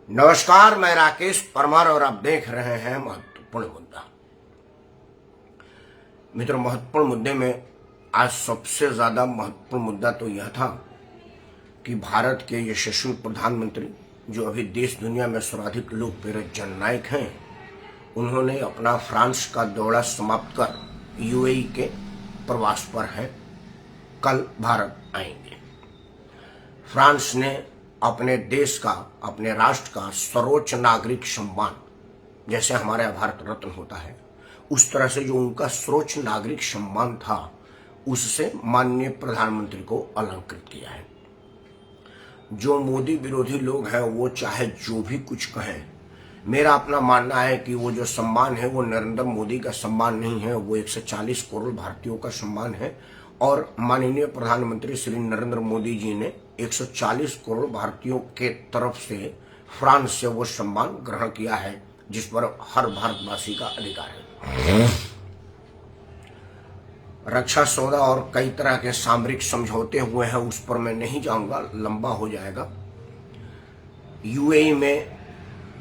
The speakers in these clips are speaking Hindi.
नमस्कार, मैं राकेश परमार और आप देख रहे हैं महत्वपूर्ण मुद्दा। मित्रों, महत्वपूर्ण मुद्दे में आज सबसे ज्यादा महत्वपूर्ण मुद्दा तो यह था कि भारत के यशस्वी प्रधानमंत्री, जो अभी देश दुनिया में सर्वाधिक लोकप्रिय जननायक हैं, उन्होंने अपना फ्रांस का दौरा समाप्त कर यूएई के प्रवास पर हैं। कल भारत आएंगे। फ्रांस ने अपने देश का, अपने राष्ट्र का सर्वोच्च नागरिक सम्मान, जैसे हमारे भारत रत्न होता है, उस तरह से जो उनका सर्वोच्च नागरिक सम्मान था, उससे माननीय प्रधानमंत्री को अलंकृत किया है। जो मोदी विरोधी लोग हैं वो चाहे जो भी कुछ कहें, मेरा अपना मानना है कि वो जो सम्मान है वो नरेंद्र मोदी का सम्मान नहीं है, वो 140 करोड़ भारतीयों का सम्मान है। और माननीय प्रधानमंत्री श्री नरेंद्र मोदी जी ने 140 करोड़ भारतीयों के तरफ से फ्रांस से वो सम्मान ग्रहण किया है, जिस पर हर भारतवासी का अधिकार है। रक्षा सौदा और कई तरह के सामरिक समझौते हुए हैं, उस पर मैं नहीं जाऊंगा, लंबा हो जाएगा। यूएई में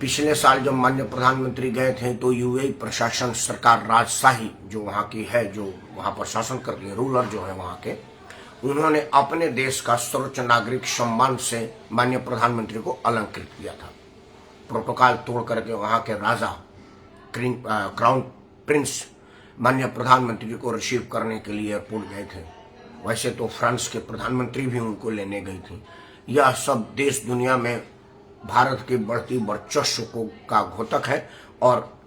पिछले साल जब माननीय प्रधानमंत्री गए थे तो यूएई प्रशासन, सरकार राजशाही जो वहां की है, जो वहां पर शासन करती है, रूलर जो है वहां के, उन्होंने अपने देश का सर्वोच्च नागरिक सम्मान से माननीय प्रधानमंत्री को अलंकृत किया था। प्रोटोकॉल तोड़ करके वहां के राजा, क्राउन प्रिंस माननीय प्रधानमंत्री को रिसीव करने के लिए एयरपोर्ट गए थे। वैसे तो फ्रांस के प्रधानमंत्री भी उनको लेने गई थी। यह सब देश दुनिया में भारत की बढ़ती वर्चस्व का घोतक है और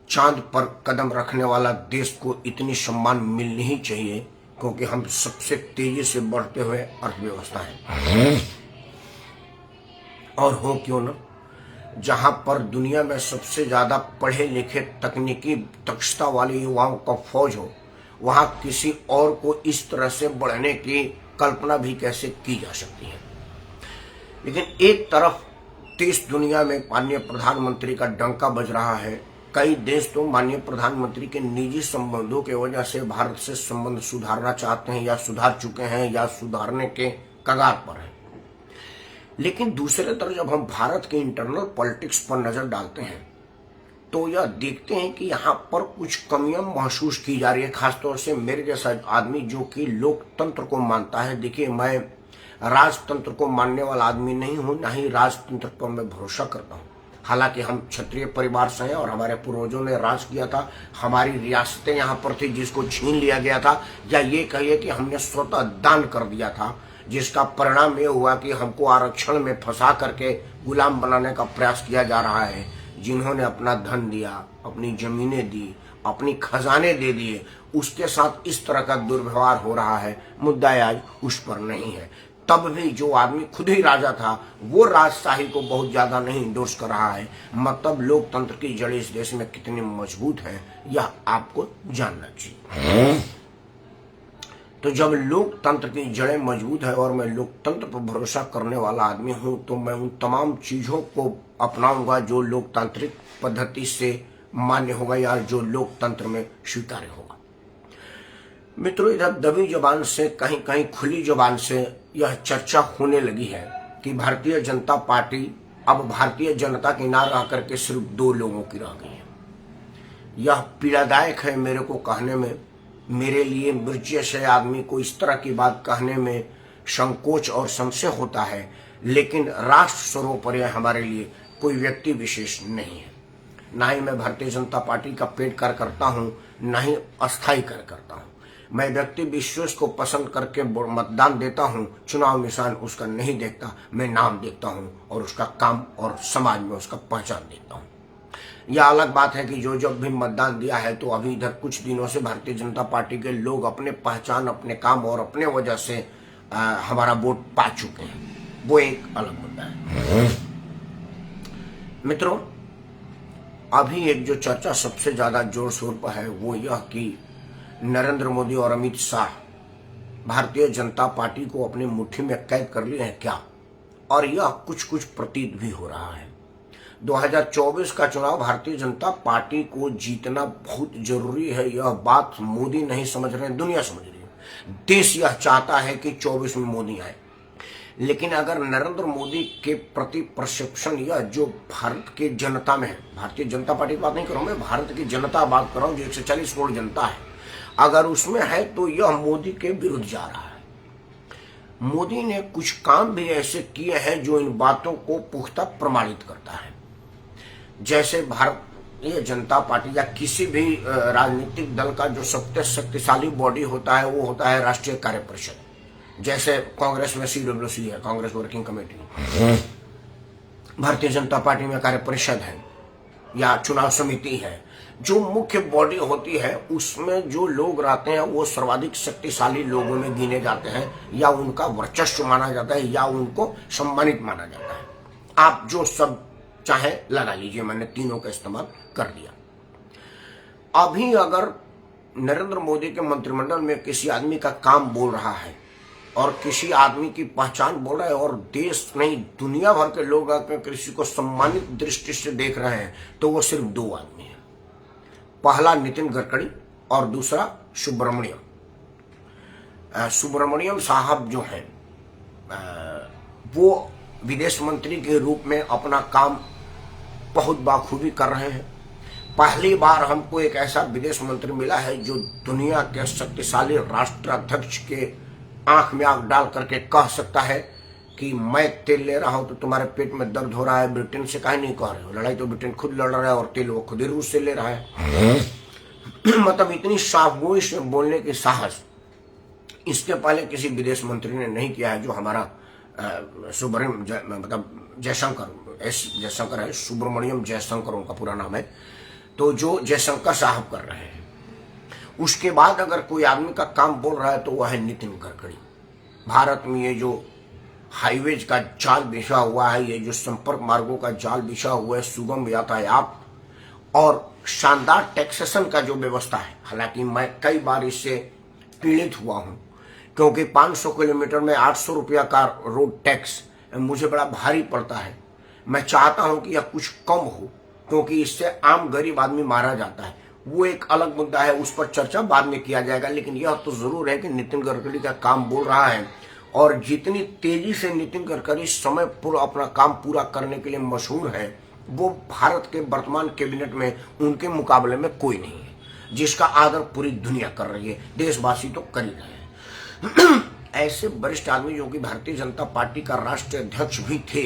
चांद पर कदम रखने वाला देश को इतनी सम्मान मिलनी ही चाहिए, क्योंकि हम सबसे तेजी से बढ़ते हुए अर्थव्यवस्था है। और हो क्यों न, जहां पर दुनिया में सबसे ज्यादा पढ़े लिखे, तकनीकी दक्षता वाले युवाओं का फौज हो, वहां किसी और को इस तरह से बढ़ने की कल्पना भी कैसे की जा सकती है। लेकिन एक तरफ देश दुनिया में माननीय प्रधानमंत्री का डंका बज रहा है। कई देश तो माननीय प्रधानमंत्री के निजी संबंधों के वजह से भारत से संबंध सुधारना चाहते हैं, या सुधार चुके हैं, या सुधारने के कगार पर हैं। लेकिन दूसरे तरफ जब हम भारत के इंटरनल पॉलिटिक्स पर नजर डालते हैं तो यह देखते हैं कि यहाँ पर कुछ कमियां महसूस की जा रही है, खासतौर से मेरे जैसा आदमी जो कि लोकतंत्र को मानता है। देखिए, मैं राजतंत्र को मानने वाला आदमी नहीं हूं, ना ही राजतंत्र पर मैं भरोसा करता हूं। हालांकि हम क्षत्रिय परिवार से हैं और हमारे पूर्वजों ने राज किया था, हमारी रियासतें यहाँ पर थी जिसको छीन लिया गया था, या ये कहिए कि हमने स्वतः दान कर दिया था, जिसका परिणाम ये हुआ कि हमको आरक्षण में फंसा करके गुलाम बनाने का प्रयास किया जा रहा है। जिन्होंने अपना धन दिया, अपनी जमीनें दी, अपनी खजाने दे दिए, उसके साथ इस तरह का दुर्व्यवहार हो रहा है। मुद्दा आज उस पर नहीं है। तब भी जो आदमी खुद ही राजा था वो राजशाही को बहुत ज्यादा नहीं इंडोर्स कर रहा है। मतलब लोकतंत्र की जड़ें इस देश में कितनी मजबूत है, यह आपको जानना चाहिए। तो जब लोकतंत्र की जड़ें मजबूत है और मैं लोकतंत्र पर भरोसा करने वाला आदमी हूं, तो मैं उन तमाम चीजों को अपनाऊंगा जो लोकतांत्रिक पद्धति से मान्य होगा या जो लोकतंत्र में स्वीकार्य होगा। मित्रों, इधर दबी जबान से, कहीं कहीं खुली जबान से यह चर्चा होने लगी है कि भारतीय जनता पार्टी अब भारतीय जनता की ना रह करके सिर्फ 2 लोगों की रह गई है। यह पीड़ादायक है मेरे को कहने में। मेरे लिए मिर्ची से आदमी को इस तरह की बात कहने में संकोच और संशय होता है, लेकिन राष्ट्र सर्वोपरि हमारे लिए कोई व्यक्ति विशेष नहीं है। ना ही मैं भारतीय जनता पार्टी का पेड कार्यकर्ता हूं, ना ही अस्थायी कार्यकर्ता हूं। मैं व्यक्ति विशेष को पसंद करके मतदान देता हूं, चुनाव निशान उसका नहीं देखता, मैं नाम देखता हूं और उसका काम और समाज में उसका पहचान देखता हूं। यह अलग बात है कि जो जब भी मतदान दिया है, तो अभी इधर कुछ दिनों से भारतीय जनता पार्टी के लोग अपने पहचान, अपने काम और अपने वजह से हमारा वोट पा चुके हैं। वो एक अलग मुद्दा है। मित्रों, अभी एक जो चर्चा सबसे ज्यादा जोर शोर पर है वो यह कि नरेंद्र मोदी और अमित शाह भारतीय जनता पार्टी को अपनी मुट्ठी में कैद कर लिए हैं क्या, और यह कुछ कुछ प्रतीत भी हो रहा है। 2024 का चुनाव भारतीय जनता पार्टी को जीतना बहुत जरूरी है। यह बात मोदी नहीं समझ रहे हैं, दुनिया समझ रही है। देश यह चाहता है कि 24 में मोदी आए। लेकिन अगर नरेंद्र मोदी के प्रति परसेप्शन या जो भारत के जनता में है, भारतीय जनता पार्टी की बात नहीं कर रहा हूं मैं, भारत की जनता बात कर रहा हूं जो 140 करोड़ जनता है, अगर उसमें है तो यह मोदी के विरुद्ध जा रहा है। मोदी ने कुछ काम भी ऐसे किए हैं जो इन बातों को पुख्ता प्रमाणित करता है। जैसे भारतीय जनता पार्टी या किसी भी राजनीतिक दल का जो सबसे शक्तिशाली बॉडी होता है वो होता है राष्ट्रीय कार्य परिषद। जैसे कांग्रेस में CWC है, Congress working committee, Bharatiya Janata party में कार्य परिषद है या चुनाव समिति है। जो मुख्य बॉडी होती है उसमें जो लोग रहते हैं वो सर्वाधिक शक्तिशाली लोगों में गिने जाते हैं, या उनका वर्चस्व माना जाता है, या उनको सम्मानित माना जाता है। आप जो सब चाहे लगा लीजिए, मैंने तीनों का इस्तेमाल कर दिया। अभी अगर नरेंद्र मोदी के मंत्रिमंडल में किसी आदमी का काम बोल रहा है और किसी आदमी की पहचान बोल रहा है और देश नहीं दुनिया भर के लोग आकर किसी को सम्मानित दृष्टि से देख रहे हैं, तो वो सिर्फ दो आदमी हैं। पहला नितिन गडकरी और दूसरा सुब्रमण्यम साहब जो हैं वो विदेश मंत्री के रूप में अपना काम बहुत बाखूबी कर रहे हैं। पहली बार हमको एक ऐसा विदेश मंत्री मिला है जो दुनिया के शक्तिशाली राष्ट्राध्यक्ष के आंख में आंख डाल करके कह सकता है कि मैं तेल ले रहा हूं तो तुम्हारे पेट में दर्द हो रहा है, ब्रिटेन से काहे नहीं कह रहे हो? लड़ाई तो ब्रिटेन खुद लड़ रहा है और तेल वो खुद ही रूस से ले रहा है। मतलब इतनी साफगोई से बोलने की साहस इसके पहले किसी विदेश मंत्री ने नहीं किया है, जो हमारा जयशंकर है, सुब्रमण्यम जयशंकर उनका पूरा नाम है, तो जो जयशंकर साहब कर रहे हैं। उसके बाद अगर कोई आदमी का काम बोल रहा है तो वह है नितिन गडकरी। भारत में ये जो हाईवेज का जाल बिछा हुआ है, ये जो संपर्क मार्गों का जाल बिछा हुआ है, सुगम यातायात और शानदार टैक्सेशन का जो व्यवस्था है, हालांकि मैं कई बार इससे पीड़ित हुआ हूं क्योंकि 500 किलोमीटर में 800 रुपया का रोड टैक्स मुझे बड़ा भारी पड़ता है। मैं चाहता हूं कि यह कुछ कम हो क्योंकि इससे आम गरीब आदमी मारा जाता है। वो एक अलग मुद्दा है, उस पर चर्चा बाद में किया जाएगा। लेकिन यह तो जरूर है कि नितिन गडकरी का काम बोल रहा है और जितनी तेजी से नितिन गडकरी समय पर अपना काम पूरा करने के लिए मशहूर है, वो भारत के वर्तमान कैबिनेट में उनके मुकाबले में कोई नहीं है, जिसका आदर पूरी दुनिया कर रही है, देशवासी तो कर ही रहे हैं। ऐसे वरिष्ठ आदमी जो कि भारतीय जनता पार्टी का राष्ट्रीय अध्यक्ष भी थे,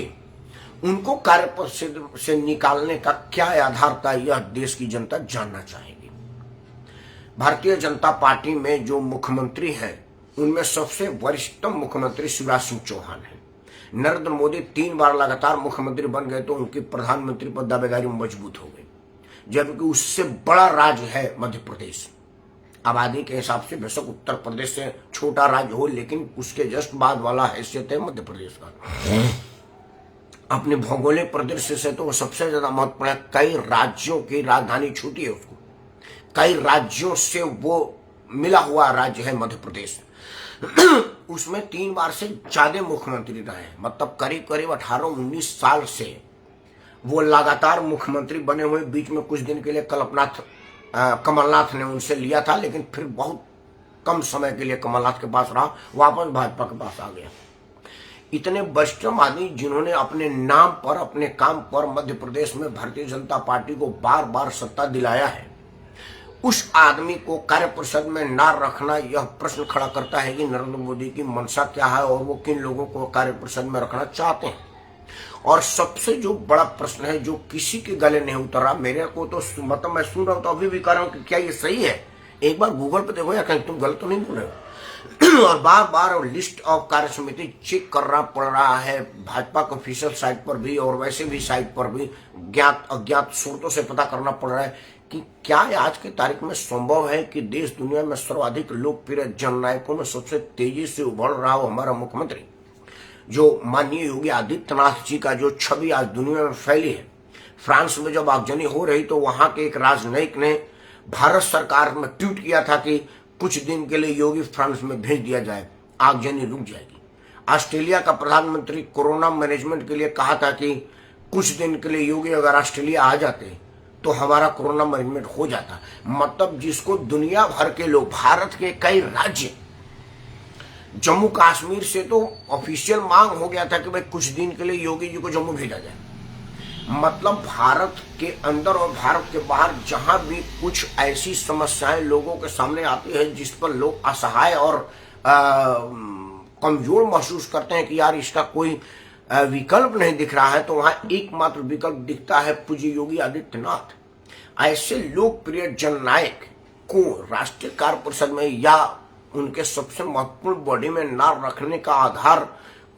उनको कार्यपद से निकालने का क्या आधार था, यह देश की जनता जानना चाहेगी। भारतीय जनता पार्टी में जो मुख्यमंत्री हैं उनमें सबसे वरिष्ठतम मुख्यमंत्री शिवराज सिंह चौहान हैं। नरेंद्र मोदी 3 बार लगातार मुख्यमंत्री बन गए तो उनकी प्रधानमंत्री पर दावेदारी मजबूत हो गई, जबकि उससे बड़ा राज्य है मध्य प्रदेश। आबादी के हिसाब से बेशक उत्तर प्रदेश से छोटा राज्य हो, लेकिन उसके जस्ट बाद वाला हैसियत है मध्य प्रदेश का। अपने भौगोलिक परिदृश्य से तो वो सबसे ज्यादा महत्वपूर्ण है। कई राज्यों की राजधानी छूटी है उसको, कई राज्यों से वो मिला हुआ राज्य है मध्य प्रदेश। उसमें 3 बार से ज्यादा मुख्यमंत्री रहे हैं, मतलब करीब करीब 18-19 साल से वो लगातार मुख्यमंत्री बने हुए। बीच में कुछ दिन के लिए कमलनाथ ने उनसे लिया था, लेकिन फिर बहुत कम समय के लिए कमलनाथ के पास रहा, वापस भाजपा के पास आ गया। इतने वरिष्ठतम आदमी जिन्होंने अपने नाम पर, अपने काम पर मध्य प्रदेश में भारतीय जनता पार्टी को बार बार सत्ता दिलाया है, उस आदमी को कार्य परिषद में ना रखना यह प्रश्न खड़ा करता है कि नरेंद्र मोदी की मंशा क्या है और वो किन लोगों को कार्य परिषद में रखना चाहते हैं। और सबसे जो बड़ा प्रश्न है जो किसी के गले नहीं उतरा, मेरे को तो मतलब मैं सुन रहा हूं तो अभी भी कह रहा हूं कि क्या ये सही है, एक बार गूगल पे देखो या कहीं तुम गलत तो नहीं बोल रहे हो। और बार बार लिस्ट ऑफ कार्य समिति चेक करना पड़ रहा है, भाजपा के ऑफिशियल साइट पर भी और वैसे भी साइट पर भी ज्ञात अज्ञात स्रोतों से पता करना पड़ रहा है कि क्या आज की तारीख में संभव है कि देश दुनिया में सर्वाधिक लोकप्रिय जननायकों में सबसे तेजी से उभर रहा हो हमारा मुख्यमंत्री, जो माननीय योगी आदित्यनाथ जी का जो छवि आज दुनिया में फैली है। फ्रांस में जब आगजनी हो रही तो वहां के एक राजनयिक ने भारत सरकार में ट्वीट किया था कि कुछ दिन के लिए योगी फ्रांस में भेज दिया जाए, आगजनी रुक जाएगी। ऑस्ट्रेलिया का प्रधानमंत्री कोरोना मैनेजमेंट के लिए कहा था कि कुछ दिन के लिए योगी अगर ऑस्ट्रेलिया आ जाते तो हमारा कोरोना मैनेजमेंट हो जाता। मतलब जिसको दुनिया भर के लोग, भारत के कई राज्य जम्मू कश्मीर से तो ऑफिशियल मांग हो गया था कि भाई कुछ दिन के लिए योगी जी को जम्मू भेजा जाए। मतलब भारत के अंदर और भारत के बाहर जहां भी कुछ ऐसी समस्याएं लोगों के सामने आती है जिस पर लोग असहाय और कमजोर महसूस करते हैं कि यार इसका कोई विकल्प नहीं दिख रहा है, तो वहां एकमात्र विकल्प दिखता है पूज्य योगी आदित्यनाथ। ऐसे लोकप्रिय जननायक को राष्ट्रीय कार्य परिषद में या उनके सबसे महत्वपूर्ण बॉडी में ना रखने का आधार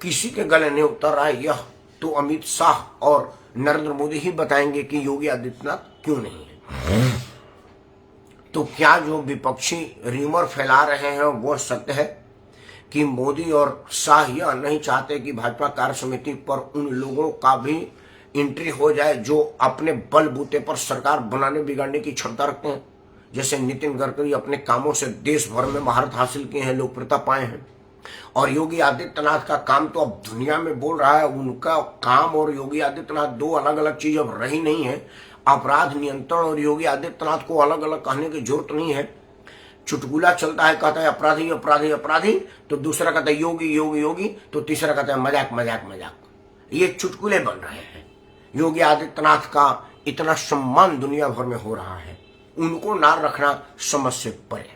किसी के गले नहीं उतर रहा है। यह तो अमित शाह और नरेंद्र मोदी ही बताएंगे कि योगी आदित्यनाथ क्यों नहीं है। तो क्या जो विपक्षी र्यूमर फैला रहे हैं वो सत्य है कि मोदी और शाह यह नहीं चाहते कि भाजपा कार्य समिति पर उन लोगों का भी एंट्री हो जाए जो अपने बलबूते पर सरकार बनाने बिगाड़ने की क्षमता रखते हैं। जैसे नितिन गडकरी अपने कामों से देश भर में महारत हासिल किए हैं, लोकप्रियता पाए हैं, और योगी आदित्यनाथ का काम तो अब दुनिया में बोल रहा है। उनका काम और योगी आदित्यनाथ दो अलग अलग चीज अब रही नहीं है। अपराध नियंत्रण और योगी आदित्यनाथ को अलग अलग कहने की जरूरत नहीं है। चुटकुला चलता है, कहता है अपराधी अपराधी अपराधी, तो दूसरा कहता है योगी योगी योगी, तो तीसरा कहता है मजाक मजाक मजाक। ये चुटकुले बन रहे हैं। योगी आदित्यनाथ का इतना सम्मान दुनिया भर में हो रहा है, उनको ना रखना समझ से परे।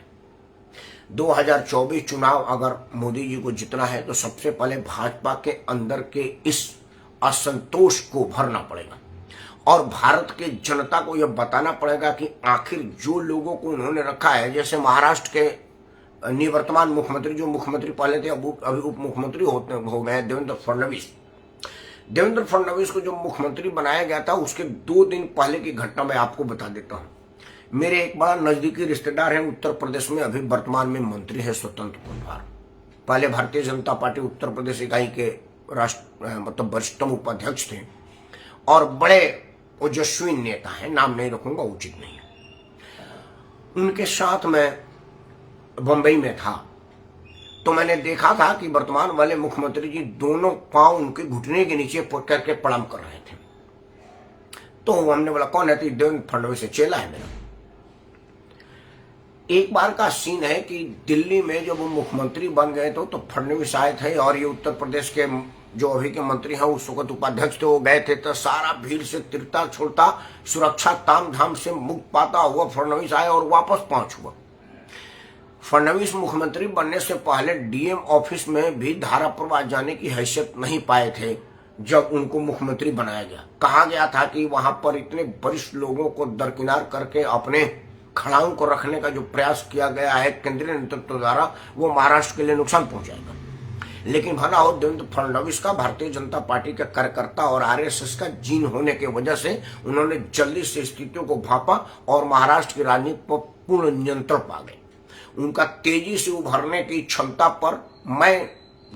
2024 चुनाव अगर मोदी जी को जितना है तो सबसे पहले भाजपा के अंदर के इस असंतोष को भरना पड़ेगा और भारत के जनता को यह बताना पड़ेगा कि आखिर जो लोगों को उन्होंने रखा है, जैसे महाराष्ट्र के निवर्तमान मुख्यमंत्री, जो मुख्यमंत्री पहले थे अभी उप मुख्यमंत्री हो गए देवेंद्र फडणवीस। देवेंद्र फडणवीस को जो मुख्यमंत्री बनाया गया था उसके 2 दिन पहले की घटना मैं आपको बता देता हूं। मेरे एक बड़ा नजदीकी रिश्तेदार हैं उत्तर प्रदेश में, अभी वर्तमान में मंत्री है स्वतंत्र प्रभार। पहले भारतीय जनता पार्टी उत्तर प्रदेश इकाई के मतलब वरिष्ठतम उपाध्यक्ष थे और बड़े ओजस्वी नेता है, नाम नहीं रखूंगा, उचित नहीं है। उनके साथ मैं बंबई में था तो मैंने देखा था कि वर्तमान वाले मुख्यमंत्री जी दोनों पांव उनके घुटने के नीचे करके प्रणाम कर रहे थे। तो हमने बोला कौन है? तो देवेंद्र फडणवीस से चेला है मेरा। एक बार का सीन है कि दिल्ली में जब वो मुख्यमंत्री बन गए तो फडणवीस आए थे और ये उत्तर प्रदेश के जो अभी के मंत्री हैं उस वक्त उपाध्यक्ष थे, वो गए थे। तो सारा भीड़ से तिरता छोड़ता, सुरक्षा ताम धाम से मुक्त पाता हुआ फडणवीस आए और वापस पहुंच हुआ। फडणवीस मुख्यमंत्री बनने से पहले डीएम ऑफिस में भी धारा प्रवाह जाने की हैसियत नहीं पाए थे। जब उनको मुख्यमंत्री बनाया गया, कहा गया था कि वहां पर इतने वरिष्ठ लोगों को दरकिनार करके अपने खड़ाओं को रखने का जो प्रयास किया गया है केंद्रीय नेतृत्व द्वारा, वो महाराष्ट्र के लिए नुकसान पहुंचाएगा। लेकिन भला हो देवेंद्र फडणवीस का भारतीय जनता पार्टी के कार्यकर्ता और आरएसएस का जीन होने की वजह से उन्होंने जल्दी से स्थितियों को भांपा और महाराष्ट्र की राजनीति पर पूर्ण नियंत्रण पा गए। उनका तेजी से उभरने की क्षमता पर मैं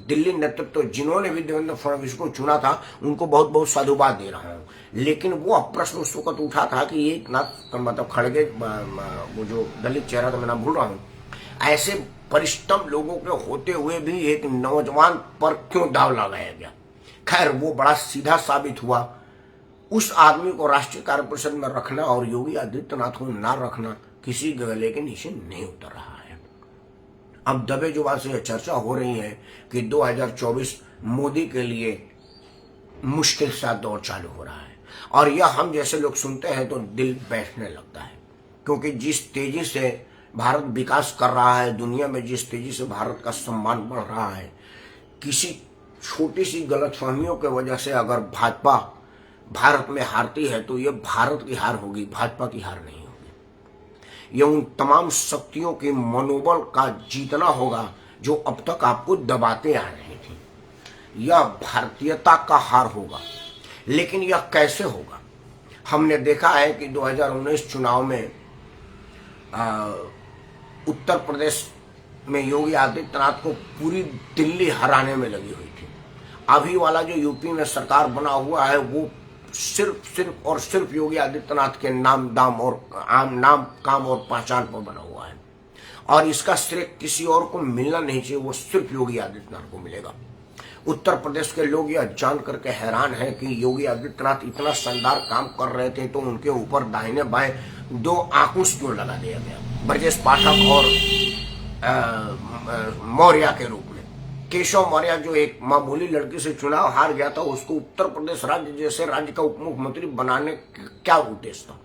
दिल्ली नेतृत्व जिन्होंने भी देवेंद्र फडणवीस को चुना था उनको बहुत बहुत साधुवाद दे रहा हूँ। लेकिन वो प्रश्न उस वक्त उठा था कि एक नाथ मतलब खड़गे, वो जो दलित चेहरा था मैं नाम भूल रहा हूँ, ऐसे परिश्रम लोगों के होते हुए भी एक नौजवान पर क्यों दाव लगाया गया। खैर वो बड़ा सीधा साबित हुआ। उस आदमी को राष्ट्रीय कार्य परिषद में रखना और योगी आदित्यनाथ को ना रखना किसी गले के नीचे नहीं उतर रहा है। अब दबे जुबान से यह चर्चा हो रही है कि 2024 मोदी के लिए मुश्किल सा दौर चालू हो रहा है और यह हम जैसे लोग सुनते हैं तो दिल बैठने लगता है, क्योंकि जिस तेजी से भारत विकास कर रहा है, दुनिया में जिस तेजी से भारत का सम्मान बढ़ रहा है, किसी छोटी सी गलतफहमियों की वजह से अगर भाजपा भारत में हारती है तो यह भारत की हार होगी, भाजपा की हार नहीं होगी। यह उन तमाम शक्तियों के मनोबल का जीतना होगा जो अब तक आपको दबाते आ रहे थे। यह भारतीयता का हार होगा। लेकिन यह कैसे होगा? हमने देखा है कि 2019 चुनाव में उत्तर प्रदेश में योगी आदित्यनाथ को पूरी दिल्ली हराने में लगी हुई थी। अभी वाला जो यूपी में सरकार बना हुआ है वो सिर्फ और सिर्फ योगी आदित्यनाथ के नाम दाम और नाम काम और पहचान पर बना हुआ है और इसका श्रेय किसी और को मिलना नहीं चाहिए, वो सिर्फ योगी आदित्यनाथ को मिलेगा। उत्तर प्रदेश के लोग यह जान करके हैरान हैं कि योगी आदित्यनाथ इतना शानदार काम कर रहे थे तो उनके ऊपर दाहिने बाएं 2 आंकुश क्यों लगा दिया गया, ब्रजेश पाठक और मौर्य के रूप में। केशव मौर्य जो एक मामूली लड़की से चुनाव हार गया था, उसको उत्तर प्रदेश राज्य जैसे राज्य का उप मुख्यमंत्री बनाने का क्या उद्देश्य था?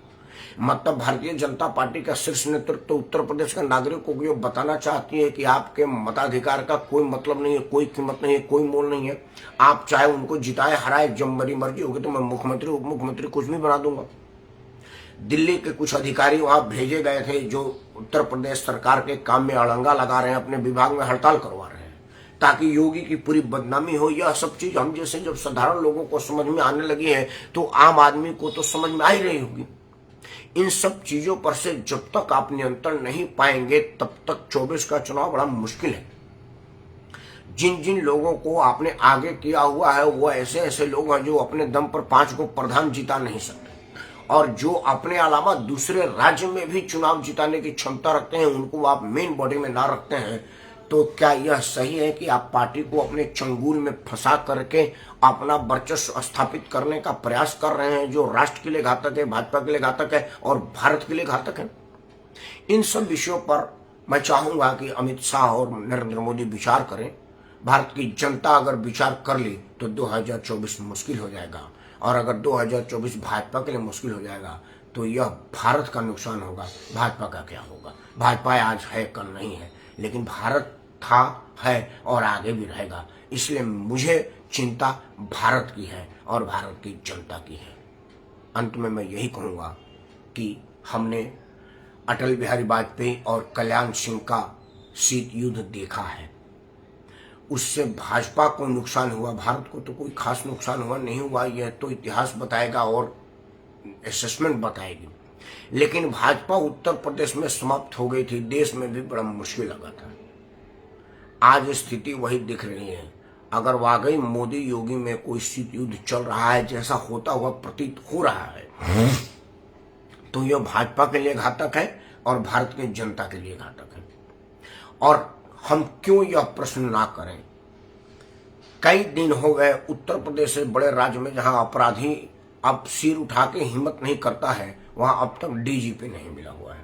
मतलब भारतीय जनता पार्टी का शीर्ष नेतृत्व तो उत्तर प्रदेश के नागरिकों को ये बताना चाहती है कि आपके मताधिकार का कोई मतलब नहीं है, कोई कीमत नहीं है, कोई मोल नहीं है। आप चाहे उनको जिताए हराए, जब मेरी मर्जी होगी तो मैं मुख्यमंत्री उप मुख्यमंत्री कुछ भी बना दूंगा। दिल्ली के कुछ अधिकारी वहां भेजे गए थे जो उत्तर प्रदेश सरकार के काम में अड़ंगा लगा रहे हैं, अपने विभाग में हड़ताल करवा रहे हैं ताकि योगी की पूरी बदनामी हो। यह सब चीज हम जैसे जब साधारण लोगों को समझ में आने लगी है तो आम आदमी को तो समझ में आ ही रही होगी। इन सब चीजों पर से जब तक आप नियंत्रण नहीं पाएंगे तब तक 24 का चुनाव बड़ा मुश्किल है। जिन जिन लोगों को आपने आगे किया हुआ है वो ऐसे ऐसे लोग हैं जो अपने दम पर 5 को प्रधान जिता नहीं सकते, और जो अपने अलावा दूसरे राज्य में भी चुनाव जिताने की क्षमता रखते हैं उनको आप मेन बॉडी में ना रखते हैं। तो क्या यह सही है कि आप पार्टी को अपने चंगुल में फंसा करके अपना वर्चस्व स्थापित करने का प्रयास कर रहे हैं, जो राष्ट्र के लिए घातक है, भाजपा के लिए घातक है और भारत के लिए घातक है? इन सब विषयों पर मैं चाहूंगा कि अमित शाह और नरेंद्र मोदी विचार करें। भारत की जनता अगर विचार कर ली तो 2024 मुश्किल हो जाएगा, और अगर 2024 भाजपा के लिए मुश्किल हो जाएगा तो यह भारत का नुकसान होगा। भाजपा का क्या होगा? भाजपा आज है, कल नहीं है, लेकिन भारत था, है और आगे भी रहेगा। इसलिए मुझे चिंता भारत की है और भारत की जनता की है। अंत में मैं यही कहूंगा कि हमने अटल बिहारी वाजपेयी और कल्याण सिंह का शीत युद्ध देखा है। उससे भाजपा को नुकसान हुआ, भारत को तो कोई खास नुकसान हुआ नहीं हुआ, यह तो इतिहास बताएगा और असेसमेंट बताएगी। लेकिन भाजपा उत्तर प्रदेश में समाप्त हो गई थी, देश में भी बड़ा मुश्किल लगा था। आज स्थिति वही दिख रही है। अगर वाकई मोदी योगी में कोई शीत युद्ध चल रहा है जैसा होता हुआ प्रतीत हो रहा है तो यह भाजपा के लिए घातक है और भारत की जनता के लिए घातक है। और हम क्यों यह प्रश्न ना करें? कई दिन हो गए उत्तर प्रदेश से बड़े राज्य में जहां अपराधी अब सिर उठा के हिम्मत नहीं करता है, वहां अब तक डीजीपी नहीं मिला हुआ है।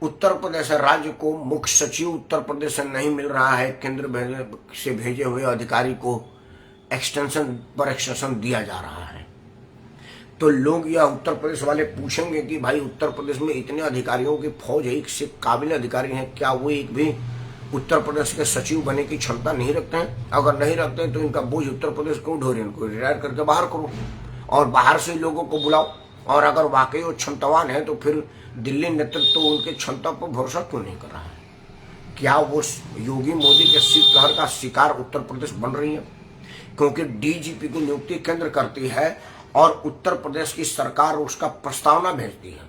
उत्तर प्रदेश राज्य को मुख्य सचिव उत्तर प्रदेश से नहीं मिल रहा है, केंद्र से भेजे हुए अधिकारी को एक्सटेंशन पर एक्सटेंशन दिया जा रहा है। तो लोग यह उत्तर प्रदेश वाले पूछेंगे कि भाई उत्तर प्रदेश में इतने अधिकारियों की फौज है, एक से काबिल अधिकारी हैं, क्या वो एक भी उत्तर प्रदेश के सचिव बनने की क्षमता नहीं रखते हैं? अगर नहीं रखते हैं तो इनका बोझ उत्तर प्रदेश क्यों ढोरे? इनको रिटायर करके बाहर करो और बाहर से लोगों को बुलाओ। और अगर वाकई वो क्षमतावान है तो फिर दिल्ली नेतृत्व तो उनके क्षमता पर भरोसा क्यों नहीं कर रहा है? क्या वो योगी मोदी के शीतलहर का शिकार उत्तर प्रदेश बन रही है? क्योंकि डीजीपी की नियुक्ति केंद्र करती है और उत्तर प्रदेश की सरकार उसका प्रस्तावना भेजती है।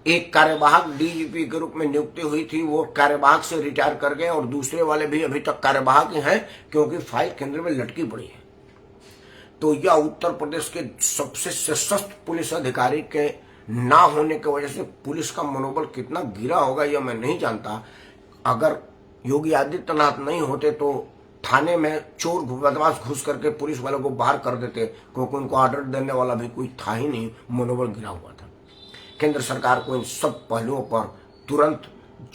एक कार्यवाहक डीजीपी के रूप में नियुक्ति हुई थी, वो कार्यवाहक से रिटायर कर गए और दूसरे वाले भी अभी तक कार्यवाहक हैं क्योंकि फाइल केंद्र में लटकी पड़ी है। तो यह उत्तर प्रदेश के सबसे सशक्त पुलिस अधिकारी के ना होने की वजह से पुलिस का मनोबल कितना गिरा होगा यह मैं नहीं जानता। अगर योगी आदित्यनाथ नहीं होते तो थाने में चोर बदमाश घुस करके पुलिस वालों को बाहर कर देते, क्योंकि उनको ऑर्डर देने वाला भी कोई था ही नहीं, मनोबल गिरा हुआ था। केंद्र सरकार को इन सब पहलुओं पर तुरंत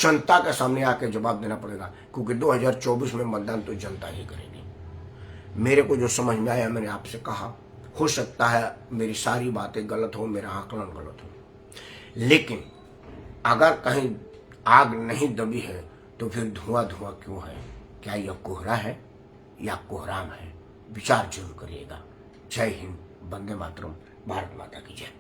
जनता के सामने आकर जवाब देना पड़ेगा, क्योंकि 2024 में मतदान तो जनता ही करेगी। मेरे को जो समझ में आया मैंने आपसे कहा। हो सकता है मेरी सारी बातें गलत हो, मेरा आकलन गलत हो, लेकिन अगर कहीं आग नहीं दबी है तो फिर धुआं धुआं क्यों है? क्या यह कोहरा है या कोहराम है? विचार जरूर करिएगा। जय हिंद, वंदे मातरम, भारत माता की जय।